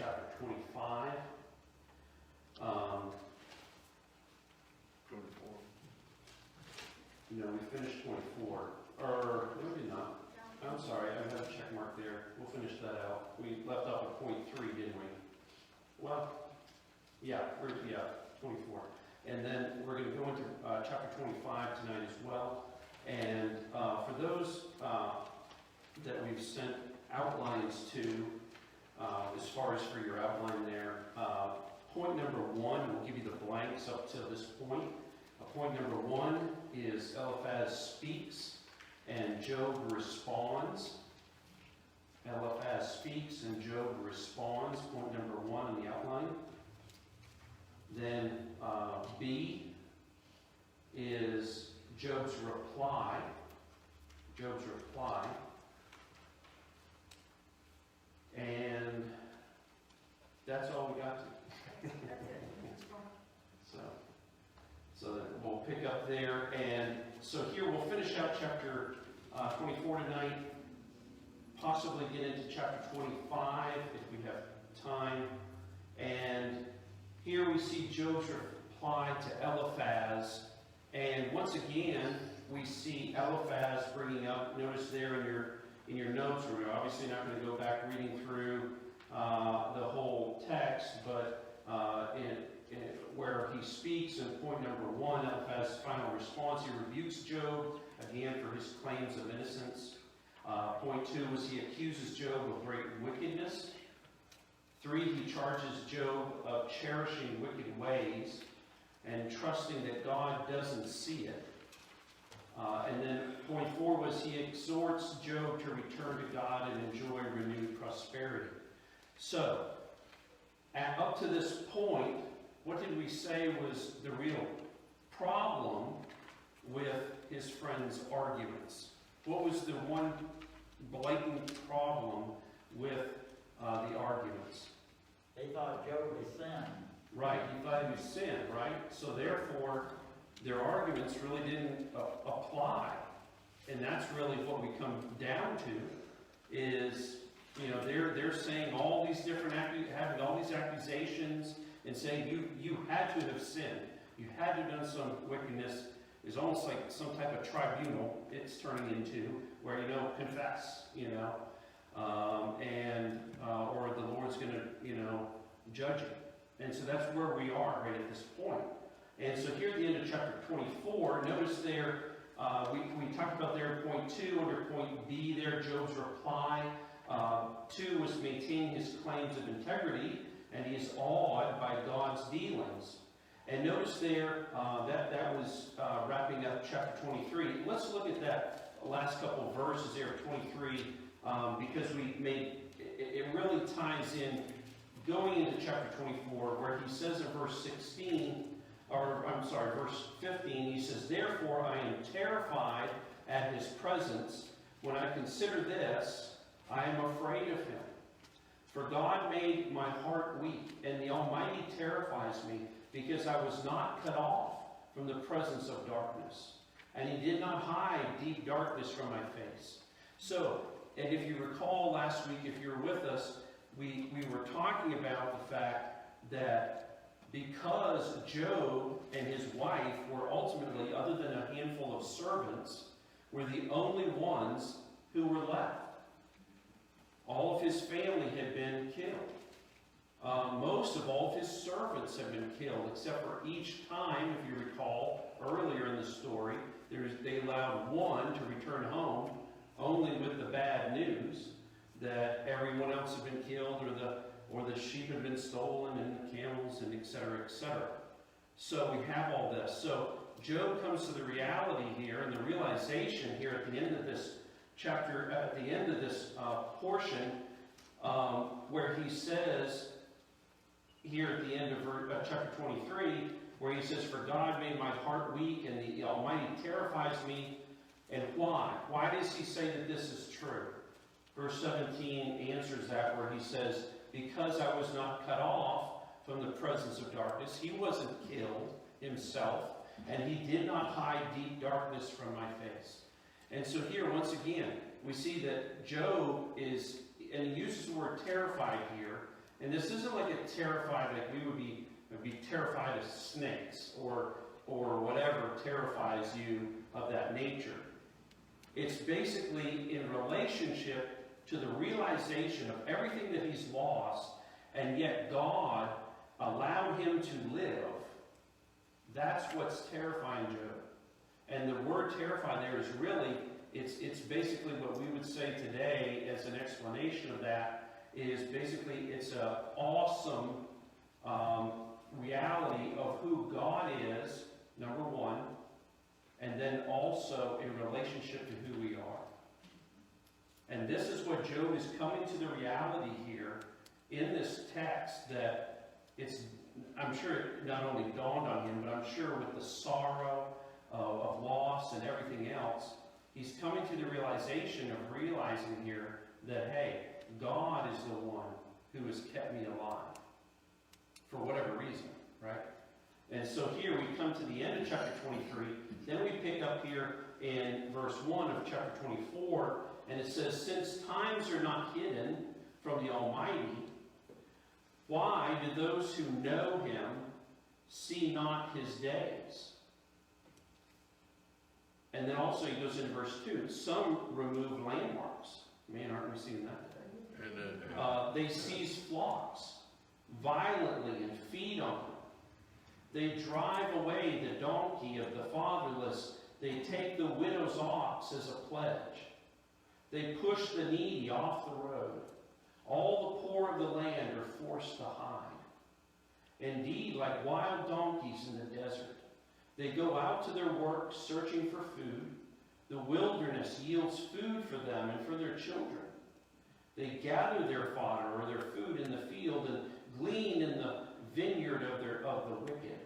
chapter 25. 24. No, we finished 24. Or, maybe not. I'm sorry, I have a check mark there. We'll finish that out. We left off at point 3, didn't we? Well, yeah, 24. And then we're going to go into chapter 25 tonight as well. And for those that we've sent outlines to, as far as for your outline there, point number 1 will give you the blanks up to this point. Point number 1 is Eliphaz speaks and Job responds. Eliphaz speaks and Job responds. Point number 1 in the outline. Then B is Job's reply. Job's reply. And that's all we got to. So we'll pick up there. And so here we'll finish out chapter 24 tonight. Possibly get into chapter 25 if we have time. And here we see Job's reply to Eliphaz. And once again, we see Eliphaz bringing up, notice there in your notes, we're obviously not going to go back reading through the whole text, but where he speaks in point number 1, Eliphaz's final response, he rebukes Job again for his claims of innocence. Point 2 was he accuses Job of great wickedness. 3, he charges Job of cherishing wicked ways and trusting that God doesn't see it. And then point 4 was he exhorts Job to return to God and enjoy renewed prosperity. So, up to this point, what did we say was the real problem with his friend's arguments? What was the one blatant problem with the arguments? They thought Job was sin. Right, he thought he was sin, right? So therefore, their arguments really didn't apply. And that's really what we come down to is, you know, they're saying all these different, having all these accusations and saying you had to have sinned. You had to have done some wickedness. It's almost like some type of tribunal it's turning into where, you know, confess, you know, or the Lord's going to, you know, judge it. And so that's where we are right at this point. And so here at the end of chapter 24, notice there, we talked about there in point 2, under point B there, Job's reply. 2 was maintaining his claims of integrity, and he is awed by God's dealings. And notice there, that was wrapping up chapter 23. Let's look at that last couple of verses there of 23, because it really ties in going into chapter 24, where he says in verse 16, verse 15, he says, "Therefore I am terrified at his presence. When I consider this, I am afraid of him. For God made my heart weak, and the Almighty terrifies me, because I was not cut off from the presence of darkness, and he did not hide deep darkness from my face." So, and if you recall last week, if you were with us, we were talking about the fact that because Job and his wife were ultimately, other than a handful of servants, were the only ones who were left. All of his family had been killed. Most of all of his servants have been killed, except for each time, if you recall, earlier in the story, they allowed one to return home, only with the bad news that everyone else had been killed, or the sheep had been stolen, and the camels, and etc., etc. So we have all this. So Job comes to the reality here, and the realization here at the end of this chapter, at the end of this portion, where he says, here at the end of chapter 23, where he says, "For God made my heart weak, and the Almighty terrifies me." And why? Why does he say that this is true? Verse 17 answers that, where he says, "Because I was not cut off from the presence of darkness." He wasn't killed himself, and he did not hide deep darkness from my face. And so here, once again, we see that Job is, and he uses the word terrified here, And this isn't like a terrified, like we would be terrified of snakes or whatever terrifies you of that nature. It's basically in relationship to the realization of everything that he's lost, and yet God allowed him to live. That's what's terrifying Job. And the word terrified there is really, it's basically what we would say today as an explanation of that is basically it's an awesome reality of who God is, number one, and then also in relationship to who we are. And this is what Job is coming to the reality here in this text, that it's, I'm sure it not only dawned on him, but I'm sure with the sorrow of loss and everything else, he's coming to the realization of realizing here that, hey, God is the one who has kept me alive for whatever reason, right? And so here we come to the end of chapter 23. Then we pick up here in verse 1 of chapter 24, and it says, since times are not hidden from the Almighty, why do those who know him see not his days? And then also he goes into verse 2. Some remove landmarks. Man, aren't we seeing that today? They seize flocks violently and feed on them. They drive away the donkey of the fatherless. They take the widow's ox as a pledge. They push the needy off the road. All the poor of the land are forced to hide. Indeed, like wild donkeys in the desert, they go out to their work searching for food. The wilderness yields food for them and for their children. They gather their fodder or their food in the field and glean in the vineyard of the wicked.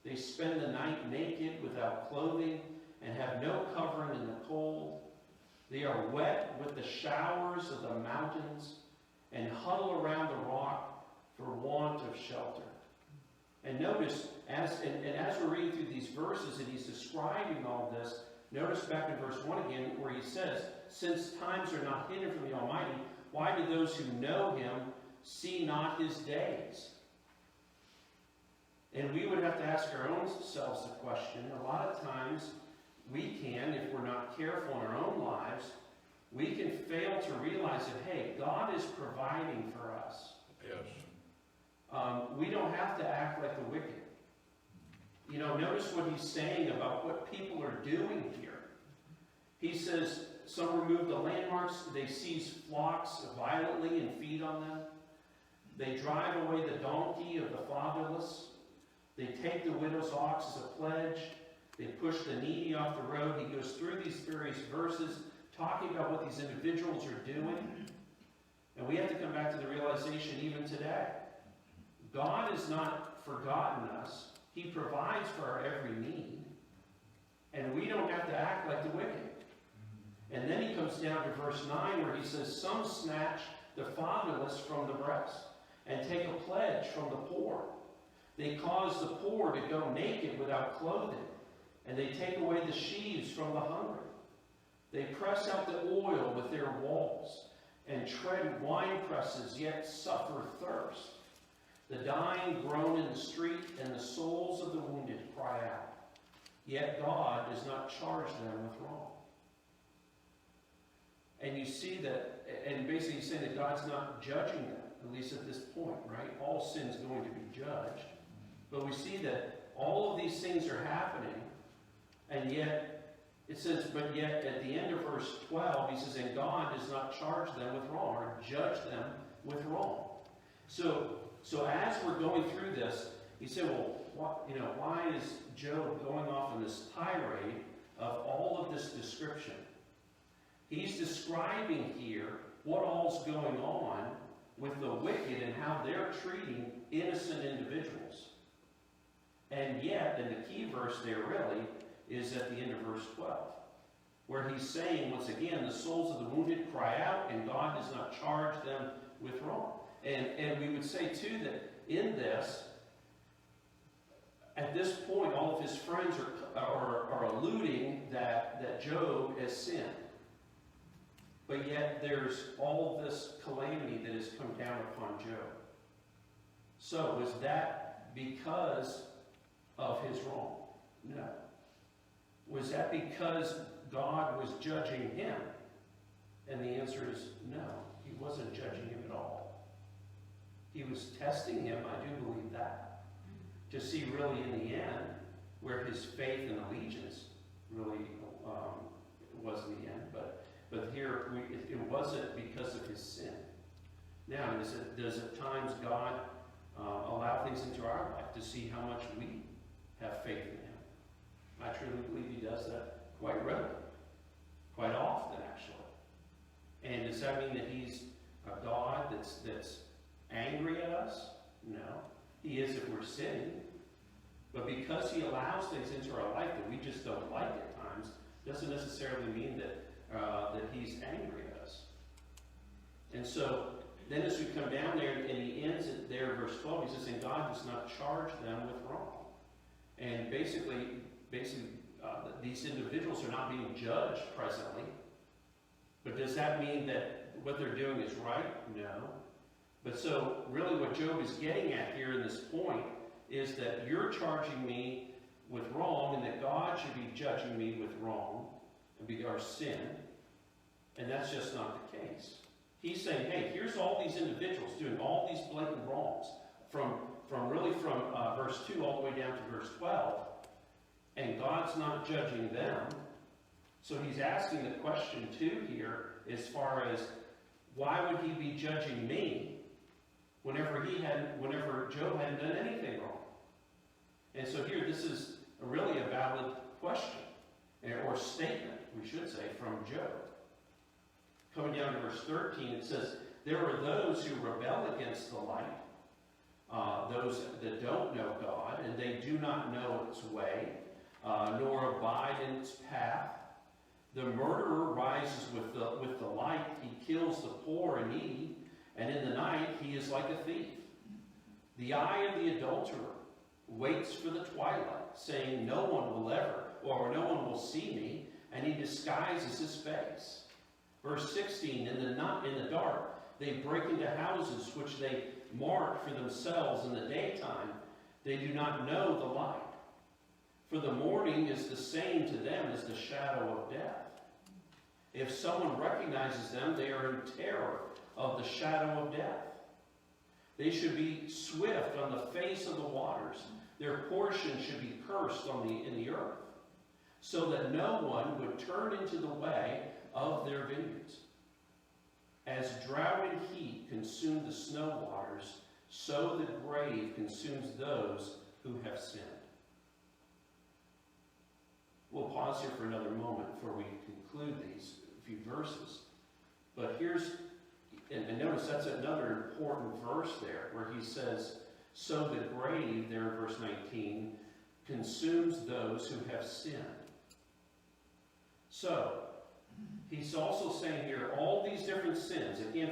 They spend the night naked without clothing and have no covering in the cold. They are wet with the showers of the mountains and huddle around the rock for want of shelter. And notice, as we're reading through these verses and he's describing all this, notice back in verse 1 again where he says, since times are not hidden from the Almighty, why do those who know him see not his days? And we would have to ask our own selves the question. A lot of times we can, if we're not careful in our own lives, we can fail to realize that, hey, God is providing for us. Yes. We don't have to act like the wicked. You know, notice what he's saying about what people are doing here. He says, some remove the landmarks, they seize flocks violently and feed on them. They drive away the donkey of the fatherless. They take the widow's ox as a pledge. They push the needy off the road. He goes through these various verses talking about what these individuals are doing. And we have to come back to the realization even today. God has not forgotten us. He provides for our every need. And we don't have to act like the wicked. And then he comes down to verse 9 where he says, some snatch the fatherless from the breast and take a pledge from the poor. They cause the poor to go naked without clothing, and they take away the sheaves from the hungry. They press out the oil with their walls and tread wine presses, yet suffer thirst. The dying groan in the street, and the souls of the wounded cry out. Yet God does not charge them with wrong. And you see that, and basically he's saying that God's not judging them, at least at this point, right? All sin's going to be judged. But we see that all of these things are happening, and yet, it says, but yet at the end of verse 12, he says, and God does not charge them with wrong, or judge them with wrong. So as we're going through this, you say, well, why is Job going off on this tirade of all of this description? He's describing here what all's going on with the wicked and how they're treating innocent individuals. And yet, and the key verse there really is at the end of verse 12, where he's saying, once again, the souls of the wounded cry out, and God does not charge them with wrong. And we would say, too, that in this, at this point, all of his friends are alluding that Job has sinned. But yet there's all this calamity that has come down upon Job. So was that because of his wrong? No. Was that because God was judging him? And the answer is no. He wasn't judging him at all. He was testing him, I do believe that, to see really in the end where his faith and allegiance really was in the end. But here, it wasn't because of his sin. Now, does at times God allow things into our life to see how much we have faith in him? I truly believe he does that quite readily, quite often actually. And does that mean that he's a God that's angry at us? No. He is if we're sinning. But because he allows things into our life that we just don't like at times, doesn't necessarily mean that he's angry at us. And so, then as we come down there, and he ends it there, verse 12, he says, and God does not charge them with wrong. And basically, these individuals are not being judged presently. But does that mean that what they're doing is right? No. But so, really what Job is getting at here in this point is that you're charging me with wrong, and that God should be judging me with wrong, and be our sin. And that's just not the case. He's saying, hey, here's all these individuals doing all these blatant wrongs, from verse 2 all the way down to verse 12, and God's not judging them. So he's asking the question too here, as far as why would he be judging me whenever Job hadn't done anything wrong? And so here, this is really a valid question, or statement, we should say, from Job. Coming down to verse 13, it says, there are those who rebel against the light, those that don't know God, and they do not know its way, nor abide in its path. The murderer rises with the light. He kills the poor and needy, and in the night he is like a thief. The eye of the adulterer waits for the twilight, saying, no one will see me, and he disguises his face. Verse 16, in the dark they break into houses which they mark for themselves in the daytime. They do not know the light. For the morning is the same to them as the shadow of death. If someone recognizes them, they are in terror of the shadow of death. They should be swift on the face of the waters. Their portion should be cursed in the earth, so that no one would turn into the way of their vineyards. As drought and heat consume the snow waters, so the grave consumes those who have sinned. We'll pause here for another moment before we conclude these few verses. But and notice that's another important verse there, where he says, so the grave, there in verse 19, consumes those who have sinned. So, he's also saying here, all these different sins, again,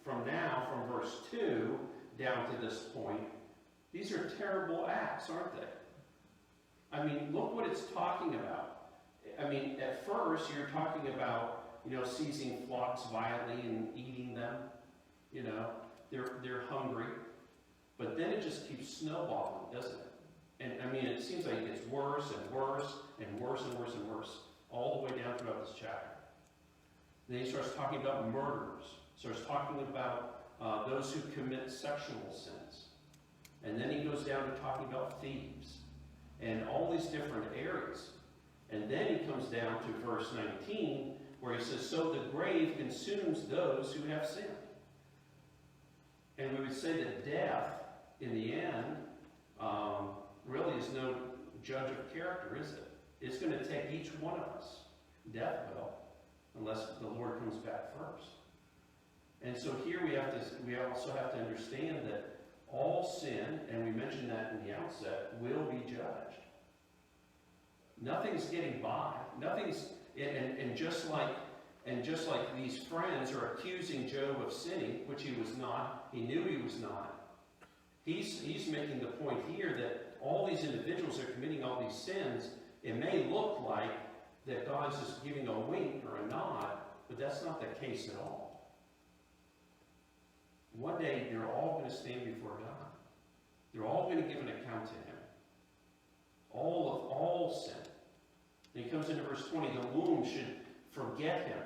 from verse 2 down to this point, these are terrible acts, aren't they? I mean, look what it's talking about. I mean, at first, you're talking about, seizing flocks violently and eating them. They're hungry. But then it just keeps snowballing, doesn't it? And I mean, it seems like it gets worse and worse and worse and worse and worse, all the way down throughout this chapter. Then he starts talking about murderers. Starts talking about those who commit sexual sins. And then he goes down to talking about thieves and all these different areas. And then he comes down to verse 19, where he says, so the grave consumes those who have sinned. And we would say that death, in the end, really is no judge of character, is it? It's going to take each one of us. Death will, unless the Lord comes back first. And so here we also have to understand that all sin, and we mentioned that in the outset, will be judged. Nothing's getting by. Nothing's, and just like these friends are accusing Job of sinning, which he was not, he knew he was not. He's making the point here that all these individuals are committing all these sins. It may look like that God's just giving a wink or a nod, but that's not the case at all. One day, they're all going to stand before God. They're all going to give an account to Him. All sin. And he comes into verse 20, the womb should forget Him.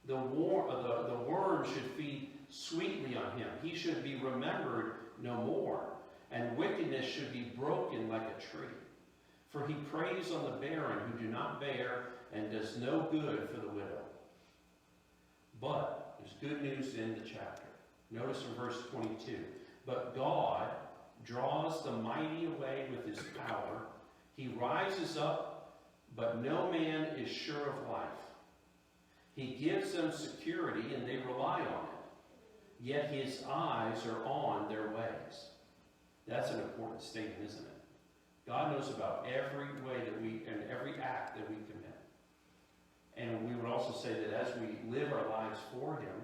The worm should feed sweetly on Him. He should be remembered no more. And wickedness should be broken like a tree. For He preys on the barren who do not bear, and does no good for the widow. But there's good news in the chapter. Notice in verse 22. But God draws the mighty away with His power. He rises up, but no man is sure of life. He gives them security, and they rely on it. Yet His eyes are on their ways. That's an important statement, isn't it? God knows about every way that we, and every act that we commit. And we would also say that as we live our lives for Him,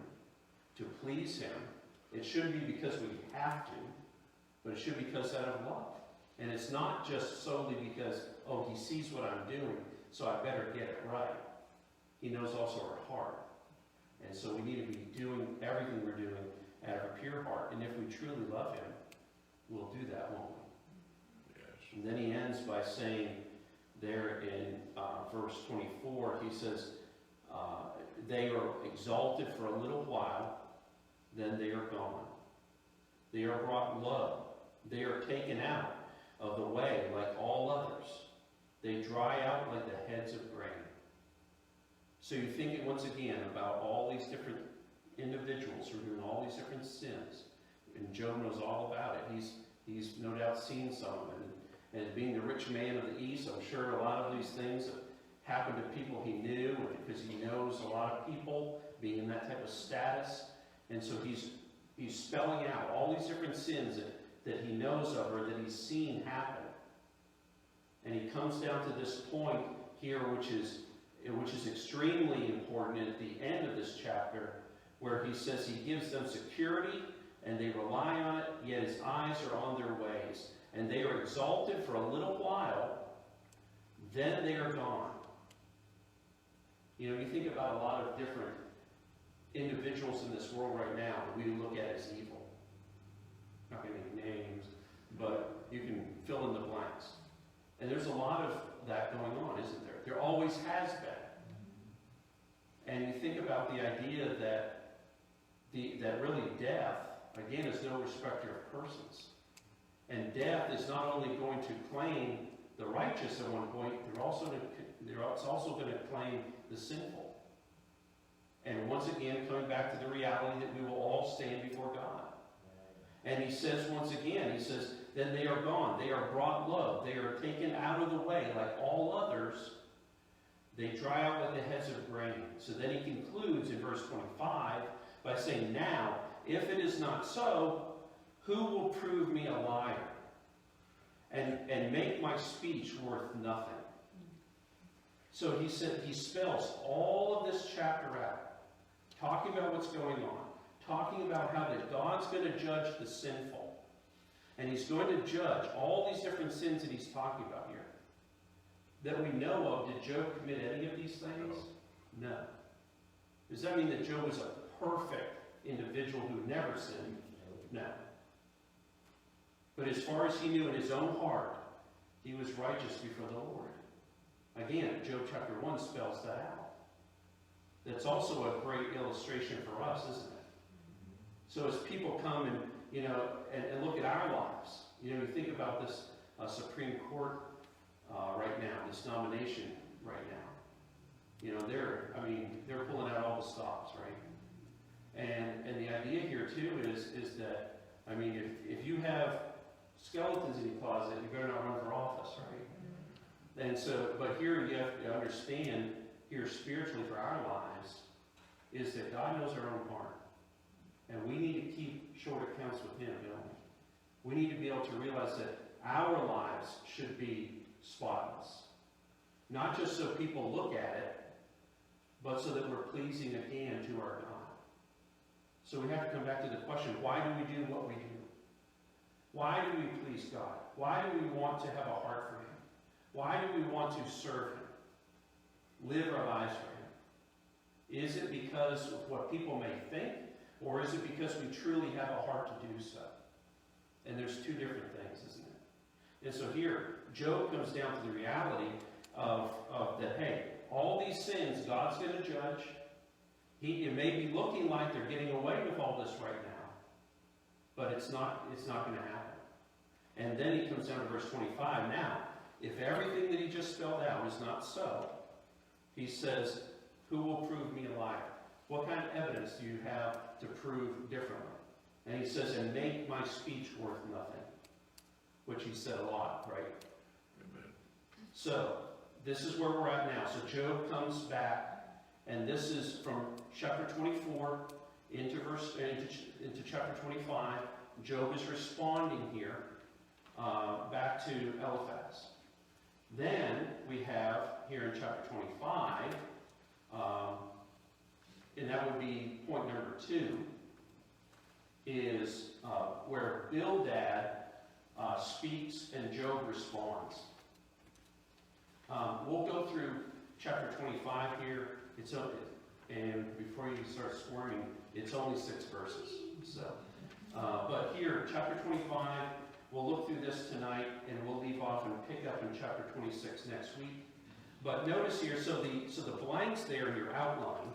to please Him, it shouldn't be because we have to, but it should be because out of love. And it's not just solely because, oh, He sees what I'm doing, so I better get it right. He knows also our heart. And so we need to be doing everything we're doing out of a pure heart. And if we truly love Him, we'll do that, won't we? Yes. And then he ends by saying there in verse 24, he says, they are exalted for a little while, then they are gone. They are brought low. They are taken out of the way like all others. They dry out like the heads of grain. So you think once again about all these different individuals who are doing all these different sins. And Job knows all about it. He's no doubt seen some of it. And being the rich man of the East, I'm sure a lot of these things have happened to people he knew, because he knows a lot of people being in that type of status. And so he's spelling out all these different sins that he knows of or that he's seen happen. And he comes down to this point here, which is extremely important at the end of this chapter, where he says he gives them security and they rely on it, yet his eyes are on their ways. And they are exalted for a little while, then they are gone. You know, you think about a lot of different individuals in this world right now that we look at as evil. Not going to name names, but you can fill in the blanks. And there's a lot of that going on, isn't there? There always has been. And you think about the idea that really death, again, is no respecter of persons. And death is not only going to claim the righteous at one point, it's also going to claim the sinful. And once again, coming back to the reality that we will all stand before God. And he says once again, he says, then they are gone. They are brought low. They are taken out of the way like all others. They dry out like the heads of grain. So then he concludes in verse 25 by saying, now, if it is not so, who will prove me a liar and make my speech worth nothing? So he said, he spells all of this chapter out, talking about what's going on, talking about how that God's going to judge the sinful. And he's going to judge all these different sins that he's talking about here. That we know of, did Job commit any of these things? No. Does that mean that Job was a perfect individual who never sinned? No. But as far as he knew in his own heart, he was righteous before the Lord. Again, Job chapter 1 spells that out. That's also a great illustration for us, isn't it? So as people come and, and look at our lives, you think about this Supreme Court right now, this nomination right now. They're pulling out all the stops, right? And the idea here too is that, if you have skeletons in your closet, you're going to run for office, right? And so, but here you have to understand, here spiritually for our lives, is that God knows our own heart. And we need to keep short accounts with Him, don't we? We need to be able to realize that our lives should be spotless. Not just so people look at it, but so that we're pleasing again to our God. So we have to come back to the question, why do we do what we do? Why do we please God? Why do we want to have a heart for Him? Why do we want to serve Him? Live our lives for Him? Is it because of what people may think, or is it because we truly have a heart to do so? And there's two different things, isn't it? And so here, Job comes down to the reality of that, hey, all these sins, God's going to judge. It may be looking like they're getting away with all this right now, but it's not going to happen. And then he comes down to verse 25. Now, if everything that he just spelled out is not so, he says, who will prove me a liar? What kind of evidence do you have to prove differently? And he says, and make my speech worth nothing, which he said a lot, right? Amen. So, this is where we're at now. So Job comes back, and this is from chapter 24 into chapter 25. Job is responding here back to Eliphaz. Then we have here in chapter 25, and that would be point number 2, is where Bildad speaks and Job responds. We'll go through chapter 25 here. And before you start squirming, it's only 6 verses. So, but here, chapter 25, we'll look through this tonight, and we'll leave off and pick up in chapter 26 next week. But notice here, so the blanks there in your outline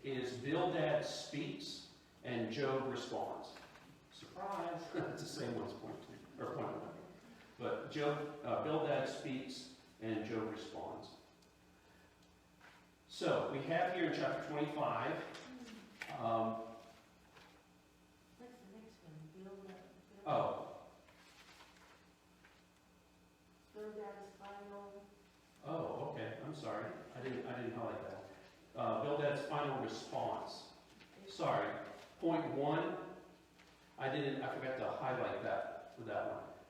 is Bildad speaks and Job responds. Surprise! It's the same one's point 2 or point 1. But Bildad speaks and Job responds. So we have here in chapter 25. What's the next one? Bildad's final. Oh, okay. I'm sorry. I didn't highlight that. Bildad's final response. Sorry. Point 1. I forgot to highlight that for that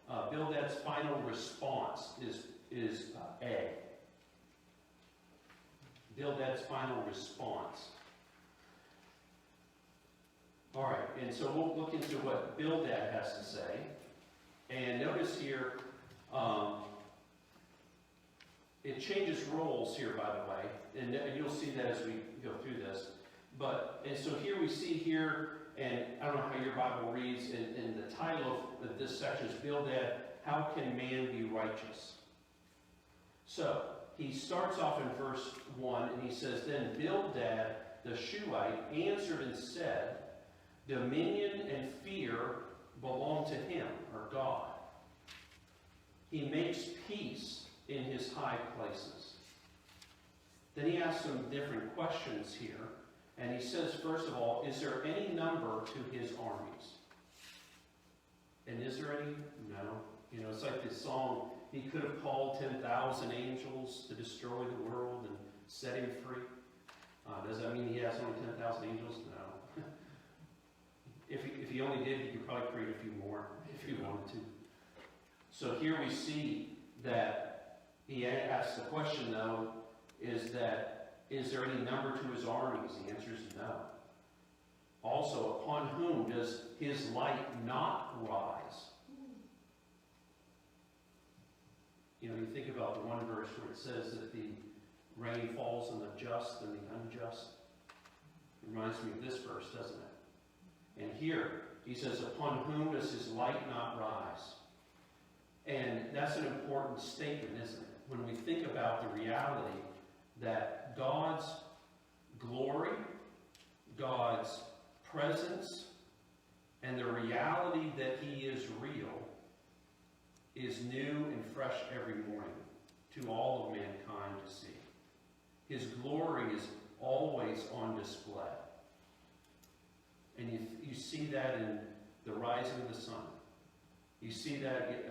one. Bildad's final response is A. Bildad's final response. All right, and so we'll look into what Bildad has to say. And notice here, it changes roles here, by the way, and you'll see that as we go through this. And so here we see here, and I don't know how your Bible reads, and the title of this section is Bildad, How Can Man Be Righteous? So, he starts off in verse 1, and he says, Then Bildad the Shuhite answered and said, Dominion and fear belong to him, or God. He makes peace in his high places. Then he asks some different questions here, and he says, first of all, is there any number to his armies? And is there any? No. You know, it's like this song, he could have called 10,000 angels to destroy the world and set him free. Does that mean he has only 10,000 angels? No. If he only did, he could probably create a few more if he wanted to. So here we see that he asks the question, though, is there any number to his armies? The answer is no. Also, upon whom does his light not rise? You know, you think about the one verse where it says that the rain falls on the just and the unjust. It reminds me of this verse, doesn't it? And here, he says, upon whom does his light not rise? And that's an important statement, isn't it? When we think about the reality that God's glory, God's presence, and the reality that he is real is new and fresh every morning to all of mankind to see. His glory is always on display. And you see that in the rising of the sun. You see that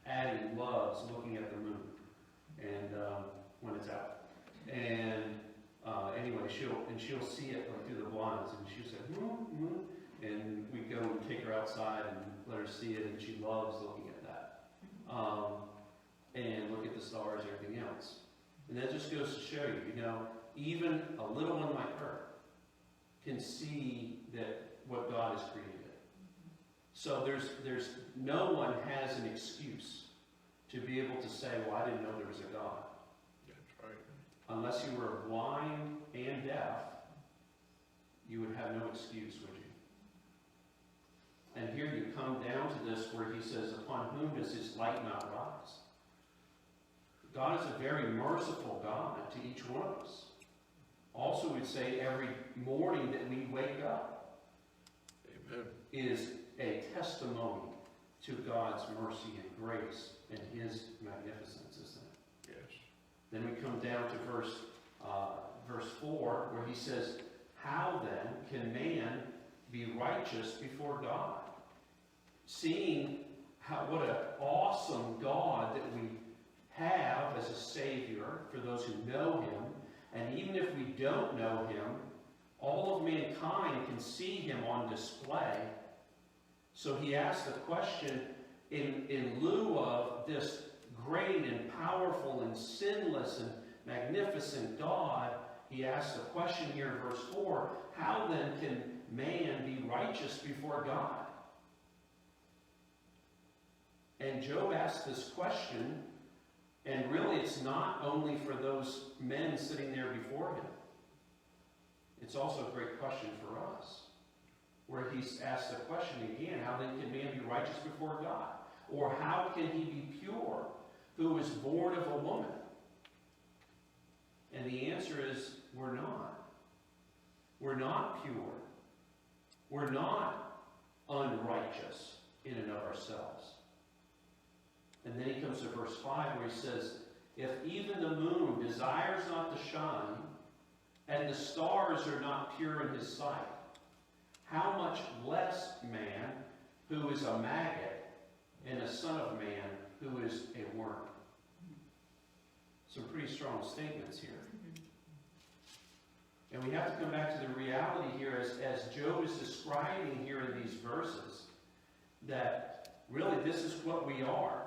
Addie loves looking at the moon and when it's out. And anyway, she'll see it like through the blinds, and she'll say, and we go and take her outside and let her see it, and she loves looking at that. And look at the stars and everything else. And that just goes to show you, you know, even a little one like her can see that what God has created. So there's no one has an excuse to be able to say, well, I didn't know there was a God. That's right. unless you were blind and deaf, you would have no excuse, would you? And here you come down to this where he says, upon whom does his light not rise? God is a very merciful God to each one of us. Also, we'd say every morning that we wake up Amen. is a testimony to God's mercy and grace and his magnificence, isn't it? Yes. Then we come down to verse 4, where he says, how then can man be righteous before God? Seeing what an awesome God that we have as a Savior for those who know him, and even if we don't know him, all of mankind can see him on display. So he asks the question, in lieu of this great and powerful and sinless and magnificent God, he asks the question here in verse 4, how then can man be righteous before God? And Job asks this question, and really it's not only for those men sitting there before him. It's also a great question for us, where he's asked the question again, how then can man be righteous before God? Or how can he be pure who was born of a woman? And the answer is, we're not. We're not pure. We're not unrighteous in and of ourselves. And then he comes to verse 5 where he says, if even the moon desires not to shine, and the stars are not pure in his sight, how much less man who is a maggot and a son of man who is a worm? Some pretty strong statements here. And we have to come back to the reality here as Job is describing here in these verses, that really this is what we are.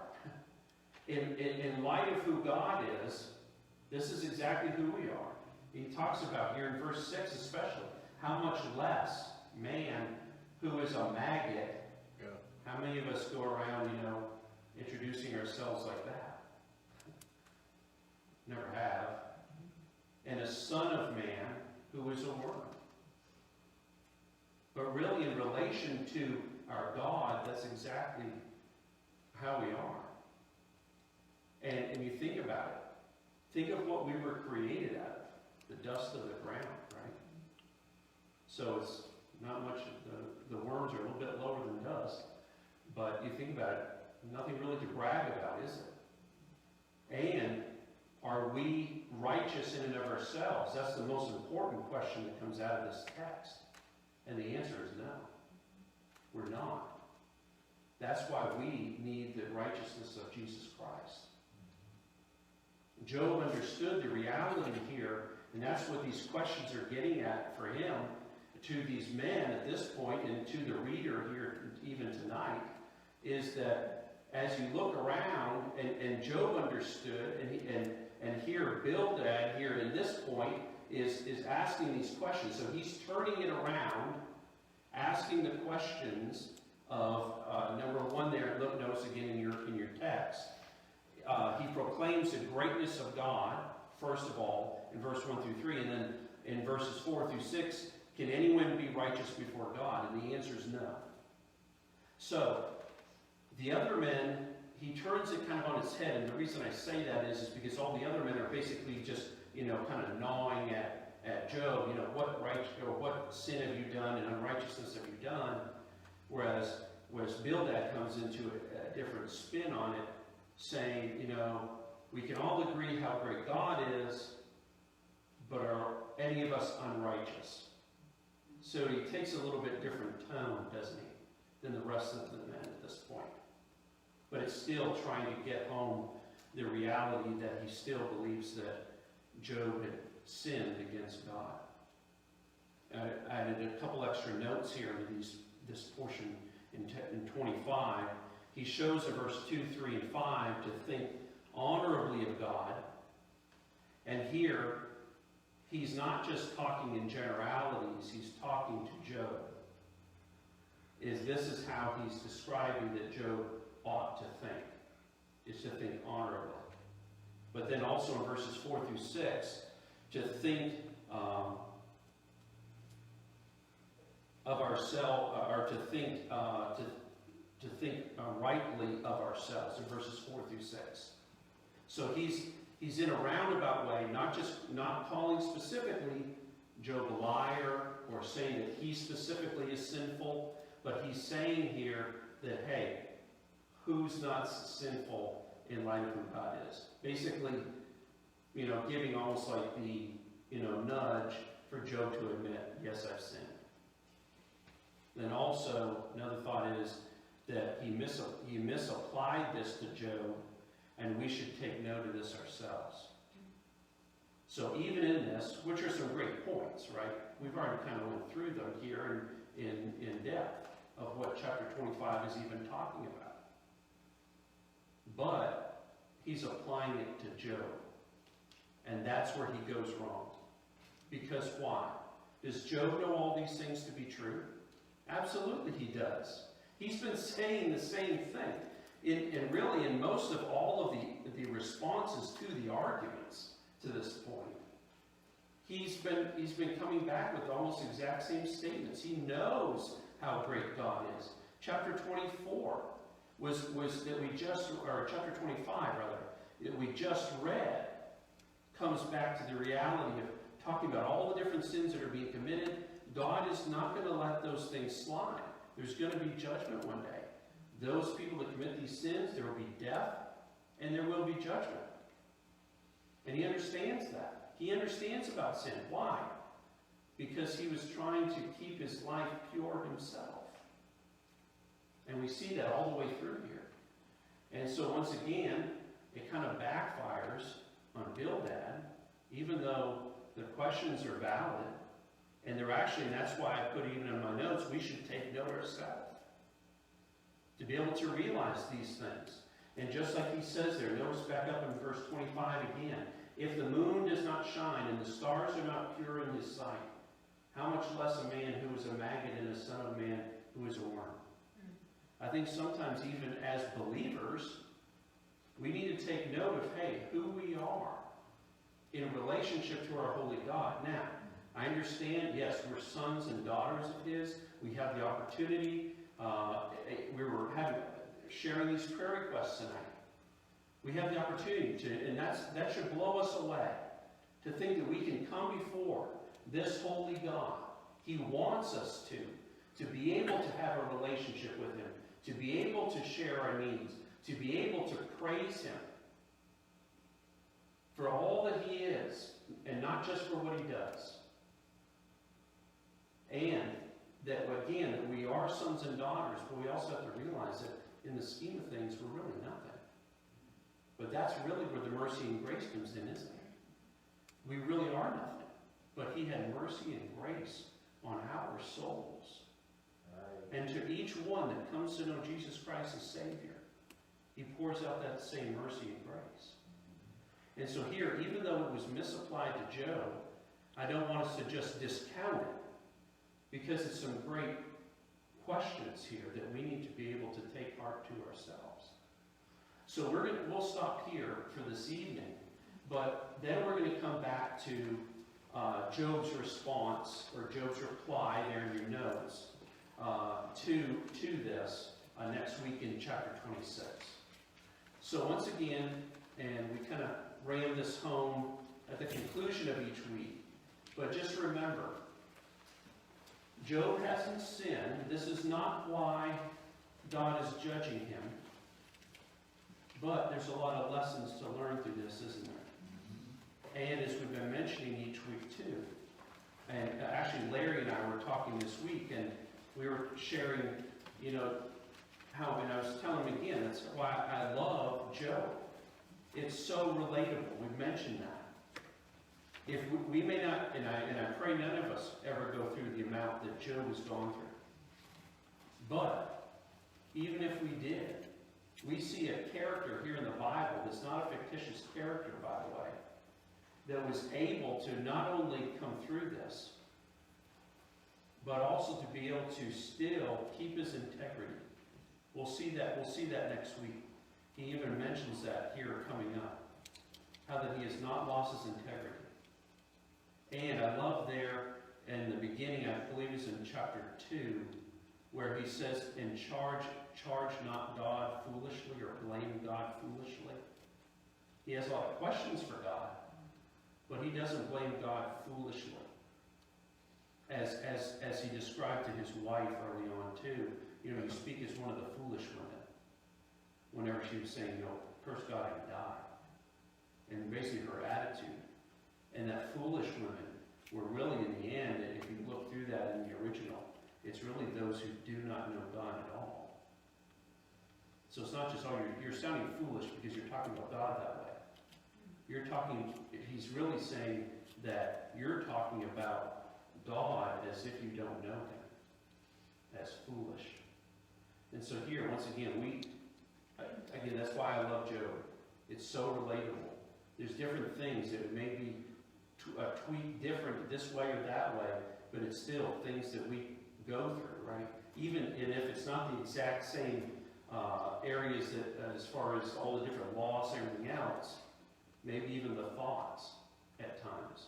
In light of who God is, this is exactly who we are. He talks about here in verse 6 especially, how much less man who is a maggot. Yeah. How many of us go around, introducing ourselves like that? Never have. And a son of man who is a worm. But really, in relation to our God, that's exactly how we are. And you think about it. Think of what we were created out of. The dust of the ground, right? So it's not much, the worms are a little bit lower than dust. But you think about it, nothing really to brag about, is it? And are we righteous in and of ourselves? That's the most important question that comes out of this text. And the answer is no. We're not. That's why we need the righteousness of Jesus Christ. Job understood the reality here, and that's what these questions are getting at for him, to these men at this point, and to the reader here even tonight, is that as you look around, and Job understood, and here Bildad here in this point is asking these questions. So he's turning it around, asking the questions of number one there. Look, notice again in your text. He proclaims the greatness of God, first of all, in verse 1 through 3, and then in verses 4 through 6, can anyone be righteous before God? And the answer is no. So, the other men, he turns it kind of on its head, and the reason I say that is because all the other men are basically just, kind of gnawing at Job, what sin have you done and unrighteousness have you done? Whereas Bildad comes into a different spin on it, saying, we can all agree how great God is, but are any of us unrighteous? So he takes a little bit different tone, doesn't he, than the rest of the men at this point. But it's still trying to get home the reality that he still believes that Job had sinned against God. I added a couple extra notes here to this portion in 25. He shows in verse 2, 3, and 5 to think honorably of God. And here, he's not just talking in generalities, he's talking to Job. This is how he's describing that Job ought to think, is to think honorably. But then also in verses 4 through 6, to think of ourselves, or to think rightly of ourselves in verses 4 through 6. So he's in a roundabout way, not calling specifically Job a liar or saying that he specifically is sinful, but he's saying here that, hey, who's not sinful in light of who God is? Basically, giving almost like the, nudge for Job to admit, yes, I've sinned. Then also, another thought is that he misapplied this to Job, and we should take note of this ourselves. So even in this, which are some great points, right? We've already kind of went through them here in depth of what chapter 25 is even talking about. But he's applying it to Job. And that's where he goes wrong. Because why? Does Job know all these things to be true? Absolutely he does. He's been saying the same thing. And really in most of all of the responses to the arguments to this point, he's been coming back with almost exact same statements. He knows how great God is. Chapter 24 was that we just, or chapter 25 rather, that we just read, comes back to the reality of talking about all the different sins that are being committed. God is not going to let those things slide. There's going to be judgment one day. Those people that commit these sins, there will be death, and there will be judgment. And he understands that. He understands about sin. Why? Because he was trying to keep his life pure himself. And we see that all the way through here. And so once again, it kind of backfires on Bildad, even though the questions are valid, and they're actually, and that's why I put even in my notes, we should take note ourselves. To be able to realize these things. And just like he says there, notice back up in verse 25 again, if the moon does not shine and the stars are not pure in his sight, how much less a man who is a maggot and a son of man who is a worm? I think sometimes even as believers, we need to take note of, hey, who we are in relationship to our holy God. Now, I understand, yes, we're sons and daughters of his. We have the opportunity. We were sharing these prayer requests tonight. We have the opportunity to, and that should blow us away, to think that we can come before this holy God. He wants us to be able to have a relationship with him, to be able to share our needs, to be able to praise him for all that he is, and not just for what he does. And that, again, that we are sons and daughters, but we also have to realize that in the scheme of things, we're really nothing. But that's really where the mercy and grace comes in, isn't it? We really are nothing. But he had mercy and grace on our souls. And to each one that comes to know Jesus Christ as Savior, he pours out that same mercy and grace. And so here, even though it was misapplied to Job, I don't want us to just discount it, because it's some great questions here that we need to be able to take heart to ourselves. So we'll stop here for this evening, but then we're going to come back to Job's response, or Job's reply there in your notes, to this next week in chapter 26. So once again, and we kind of ram this home at the conclusion of each week, but just remember, Job hasn't sinned. This is not why God is judging him. But there's a lot of lessons to learn through this, isn't there? And as we've been mentioning each week too. And actually Larry and I were talking this week, and we were sharing, how, and I was telling him again, that's why I love Job. It's so relatable. We've mentioned that. If we may not, and I pray none of us ever go through the amount that Job has gone through. But even if we did, we see a character here in the Bible that's not a fictitious character, by the way, that was able to not only come through this, but also to be able to still keep his integrity. We'll see that next week. He even mentions that here coming up. How that he has not lost his integrity. And I love there in the beginning, I believe it's in chapter 2, where he says, "And charge not God foolishly," or blame God foolishly. He has a lot of questions for God, but he doesn't blame God foolishly. As he described to his wife early on too, you speak as one of the foolish women. Whenever she was saying, curse God and die. And basically her attitude. And that foolish women were really, in the end, and if you look through that in the original, it's really those who do not know God at all. So it's not just, you're sounding foolish because you're talking about God that way. He's really saying that you're talking about God as if you don't know him, as foolish. And so here, once again, that's why I love Job. It's so relatable. There's different things that may be tweaked different this way or that way, but it's still things that we go through, right? Even if it's not the exact same areas that, as far as all the different laws and everything else, maybe even the thoughts at times.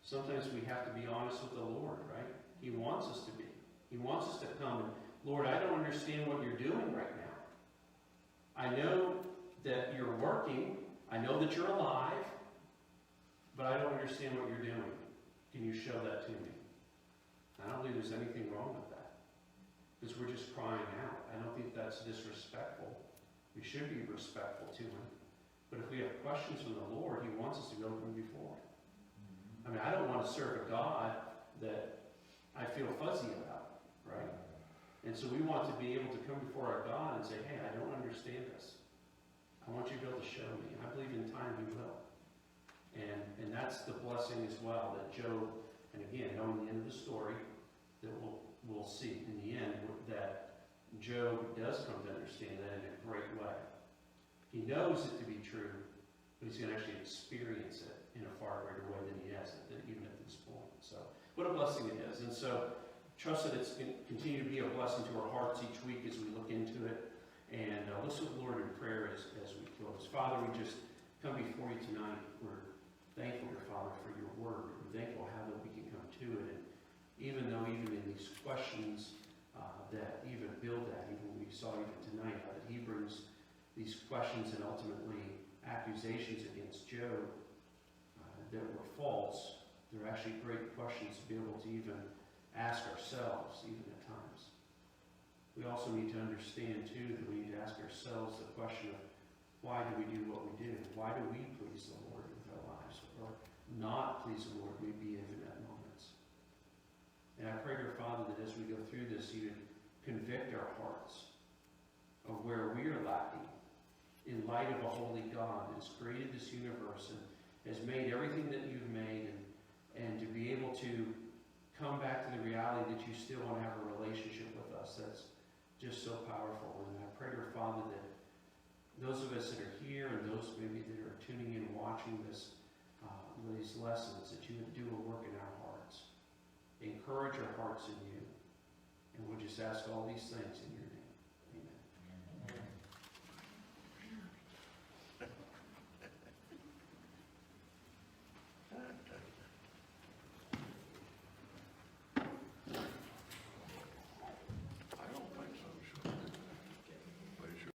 Sometimes we have to be honest with the Lord, right? He wants us to be. He wants us to come and, Lord, I don't understand what you're doing right now. I know that you're working. I know that you're alive, but I don't understand what you're doing. Can you show that to me? I don't believe there's anything wrong with that, because we're just crying out. I don't think that's disrespectful. We should be respectful to him. But if we have questions from the Lord, he wants us to go from before him. I mean, I don't want to serve a God that I feel fuzzy about, right? And so we want to be able to come before our God and say, hey, I don't understand this. I want you to be able to show me. I believe in time he will. And that's the blessing as well that Job, and again, knowing the end of the story, that we'll see in the end that Job does come to understand that in a great way. He knows it to be true, but he's going to actually experience it in a far greater way than he has even at this point. So what a blessing it is. And so trust that it's going to continue to be a blessing to our hearts each week as we look into it. And let's look to the Lord in prayer as we close. Father, we just come before you tonight. We're thankful, Father, for your word. We're thankful how that we can come to it. And even in these questions that even build that, even we saw even tonight, how that he brings these questions and ultimately accusations against Job that were false. They're actually great questions to be able to even ask ourselves, even at times. We also need to understand, too, that we need to ask ourselves the question of why do we do what we do? Why do we please the Lord with our lives? Or not please the Lord, we be even at moments. And I pray, dear Father, that as we go through this, you would convict our hearts of where we are lacking in light of a holy God that has created this universe and has made everything that you've made, and to be able to come back to the reality that you still want to have a relationship with us. That's just so powerful. And I pray, dear Father, that those of us that are here and those maybe that are tuning in, watching this, these lessons, that you would do a work in our hearts. Encourage our hearts in you. And we'll just ask all these things in your